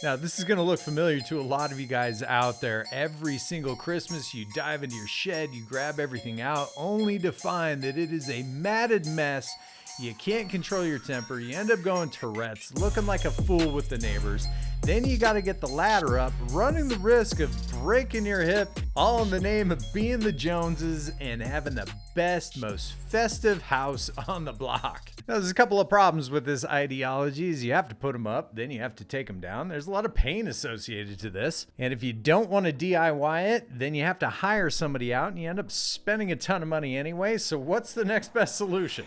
Now, this is going to look familiar to a lot of you guys out there. Every single Christmas, you dive into your shed, you grab everything out, only to find that it is a matted mess. You can't control your temper. You end up going Tourette's, looking like a fool with the neighbors. Then you got to get the ladder up, running the risk of breaking your hip, all in the name of being the Joneses and having the best, most festive house on the block. Now, there's a couple of problems with this ideology. Is you have to put them up, then you have to take them down. There's a lot of pain associated to this. And if you don't want to DIY it, then you have to hire somebody out and you end up spending a ton of money anyway. So what's the next best solution?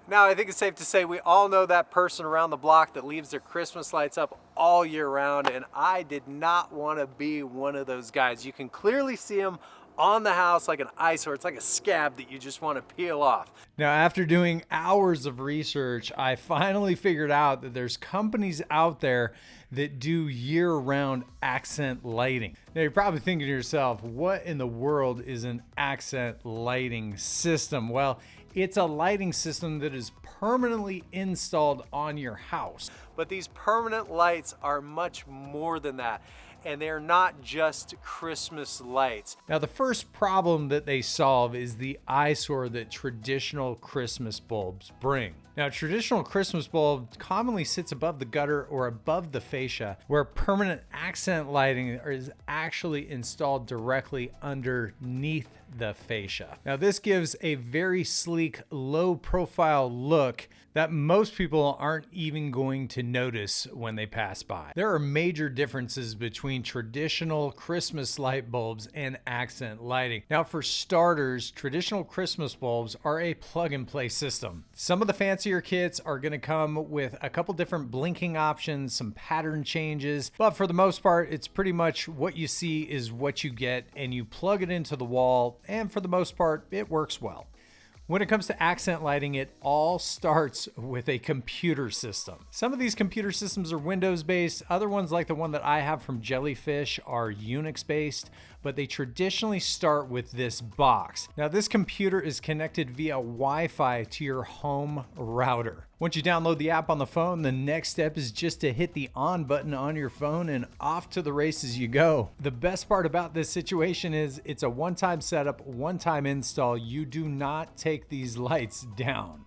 Now, I think it's safe to say we all know that person around the block that leaves their Christmas lights up all year round, and I did not want to be one of those guys. You can clearly see them on the house like an eyesore. It's like a scab that you just want to peel off. Now, after doing hours of research, I finally figured out that there's companies out there that do year-round accent lighting. Now, you're probably thinking to yourself, what in the world is an accent lighting system? Well, it's a lighting system that is permanently installed on your house. But these permanent lights are much more than that. And they're not just Christmas lights. Now, the first problem that they solve is the eyesore that traditional Christmas bulbs bring. Now, a traditional Christmas bulb commonly sits above the gutter or above the fascia, where permanent accent lighting is actually installed directly underneath the fascia. Now, this gives a very sleek, low-profile look that most people aren't even going to notice when they pass by. There are major differences between traditional Christmas light bulbs and accent lighting. Now, for starters, traditional Christmas bulbs are a plug-and-play system. Some of the fancier kits are going to come with a couple different blinking options, some pattern changes, but for the most part, it's pretty much what you see is what you get, and you plug it into the wall, and for the most part, it works well. When it comes to accent lighting, it all starts with a computer system. Some of these computer systems are Windows-based. Other ones, like the one that I have from Jellyfish, are Unix-based, but they traditionally start with this box. Now, this computer is connected via Wi-Fi to your home router. Once you download the app on the phone, the next step is just to hit the on button on your phone and off to the races you go. The best part about this situation is it's a one-time setup, one-time install. You do not take these lights down.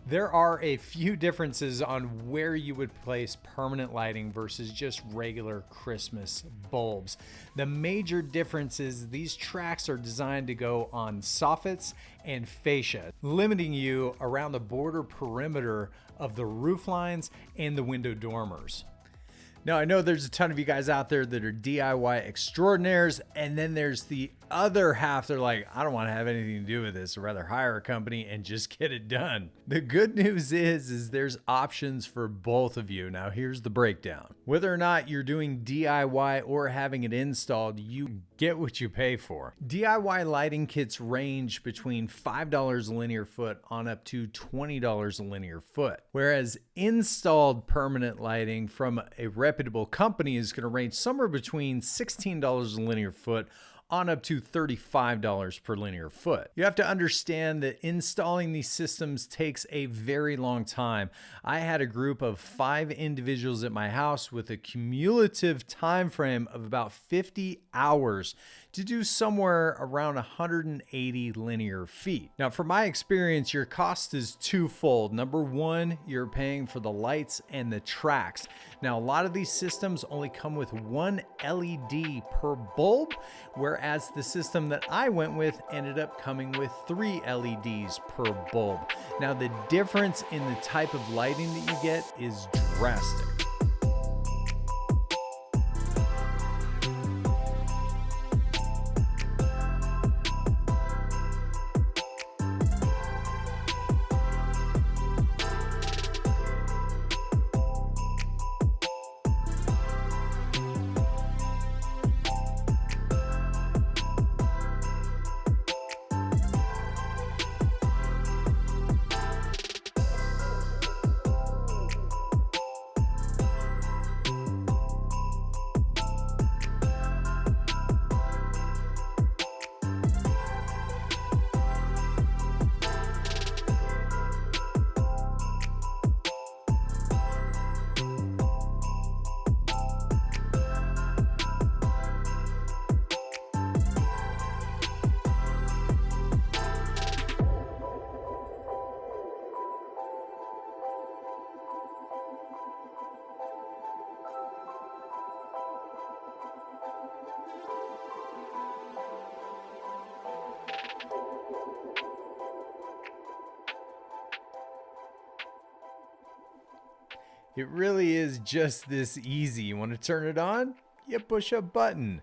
There are a few differences on where you would place permanent lighting versus just regular Christmas bulbs. The major difference is these tracks are designed to go on soffits and fascia, limiting you around the border perimeter of the roof lines and the window dormers. Now, I know there's a ton of you guys out there that are DIY extraordinaires, and then there's the other half. They're like, I don't want to have anything to do with this. I'd rather hire a company and just get it done. The good news is there's options for both of you. Now, here's the breakdown. Whether or not you're doing DIY or having it installed, you get what you pay for. DIY lighting kits range between $5 a linear foot on up to $20 a linear foot, whereas installed permanent lighting from a reputable company is going to range somewhere between $16 a linear foot on up to $35 per linear foot. You have to understand that installing these systems takes a very long time. I had a group of 5 individuals at my house with a cumulative time frame of about 50 hours to do somewhere around 180 linear feet. Now, from my experience, your cost is twofold. Number one, you're paying for the lights and the tracks. Now, a lot of these systems only come with 1 LED per bulb, whereas the system that I went with ended up coming with 3 LEDs per bulb. Now, the difference in the type of lighting that you get is drastic. It really is just this easy. You want to turn it on? You push a button.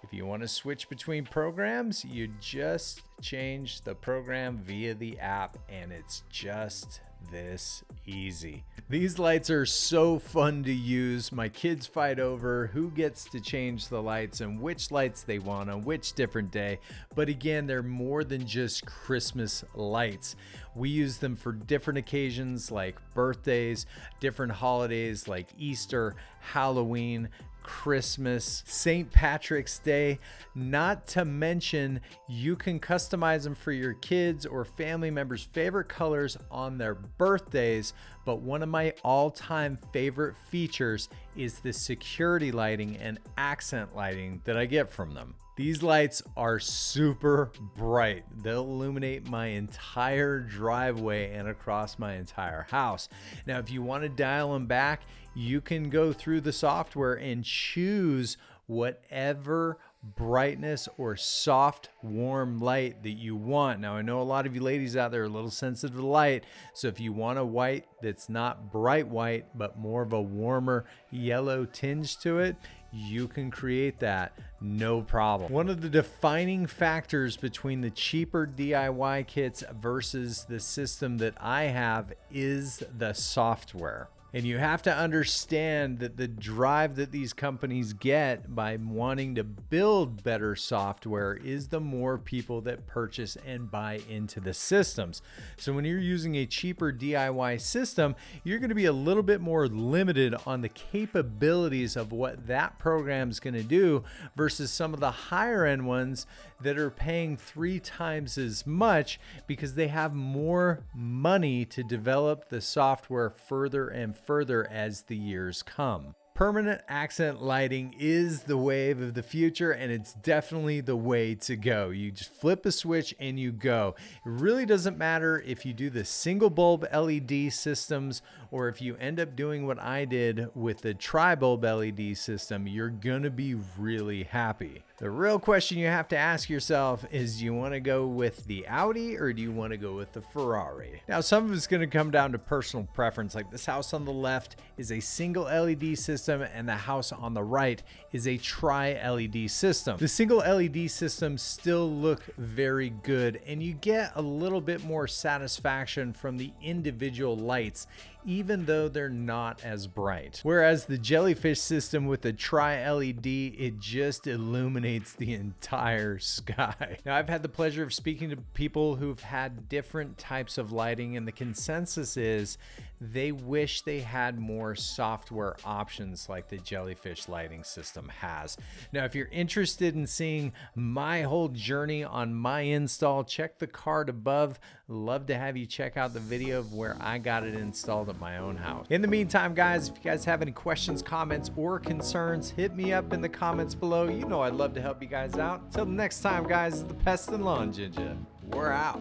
If you want to switch between programs, you just change the program via the app, and it's just this easy. These lights are so fun to use. My kids fight over who gets to change the lights and which lights they want on which different day. But again, they're more than just Christmas lights. We use them for different occasions like birthdays, different holidays like Easter, Halloween, Christmas, St. Patrick's Day, not to mention you can customize them for your kids or family members' favorite colors on their birthdays. But one of my all-time favorite features is the security lighting and accent lighting that I get from them. These lights are super bright. They'll illuminate my entire driveway and across my entire house. Now, if you want to dial them back, you can go through the software and choose whatever brightness or soft, warm light that you want. Now, I know a lot of you ladies out there are a little sensitive to light, so if you want a white that's not bright white, but more of a warmer yellow tinge to it, you can create that, no problem. One of the defining factors between the cheaper DIY kits versus the system that I have is the software. And you have to understand that the drive that these companies get by wanting to build better software is the more people that purchase and buy into the systems. So when you're using a cheaper DIY system, you're going to be a little bit more limited on the capabilities of what that program is going to do versus some of the higher end ones that are paying 3 times as much because they have more money to develop the software further and further as the years come. Permanent accent lighting is the wave of the future, and it's definitely the way to go. You just flip a switch and you go. It really doesn't matter if you do the single bulb LED systems or if you end up doing what I did with the tri-bulb LED system, you're gonna be really happy. The real question you have to ask yourself is, do you want to go with the Audi or do you want to go with the Ferrari? Now, some of it's going to come down to personal preference. Like this house on the left is a single LED system and the house on the right is a tri-LED system. The single LED systems still look very good and you get a little bit more satisfaction from the individual lights, even though they're not as bright. Whereas the Jellyfish system with the tri-LED, it just illuminates the entire sky. Now, I've had the pleasure of speaking to people who've had different types of lighting, and the consensus is they wish they had more software options like the Jellyfish lighting system has. Now, if you're interested in seeing my whole journey on my install, check the card above. Love to have you check out the video of where I got it installed at my own house. In the meantime, guys, if you guys have any questions, comments, or concerns, hit me up in the comments below. You know I'd love to help you guys out. Till next time, guys, the Pest and Lawn Ginja. We're out.